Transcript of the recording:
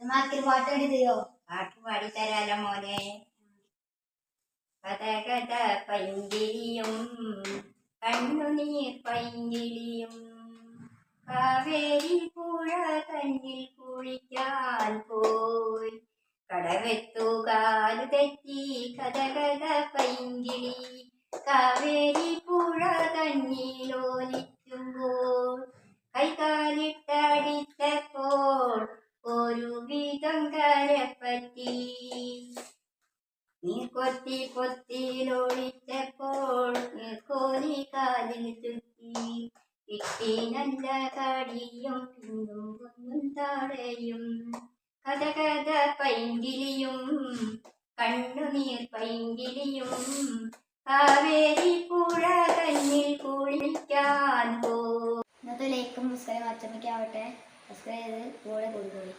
പാട്ട് പാടി തരുമോ? പാട്ട് പാടിത്തരാലോ മോനെ. കഥ കഥ പൈങ്കിളിയും കണ്ണുനീർ പൈങ്കിളിയും കാവേരി പുഴ തന്നിൽ കുളിക്കാൻ പോയി കടവെത്തുകാലു തെറ്റി കഥ കഥ പൈങ്കിളി കാവേരി പുഴ തന്നിലോലിക്കുമ്പോൾ കൈകാലിട്ടടിച്ചപ്പോൾ ഒരു വിധം കരപ്പറ്റി നീർക്കൊത്തി പൊത്തിയിലൊളിച്ചപ്പോൾ നീർക്കോലി കാലിൽ ചുറ്റി കിട്ടി നല്ല കടിയും പിന്നും കുന്നും താഴെയും കഥ കഥ പൈങ്കിളിയും കണ്ണുനീർ പൈങ്കിളിയും കാവേരി പുഴ തന്നിൽ കുളിക്കാൻ പോ. ഇന്നത്തെ ലൈക്കും സബ്സ്ക്രൈബ് അച്ചമ്മയ്ക്കാവട്ടെ. സബ്സ്ക്രൈബ് ചെയ്ത് കൂടെ കൊടുക്കോളി.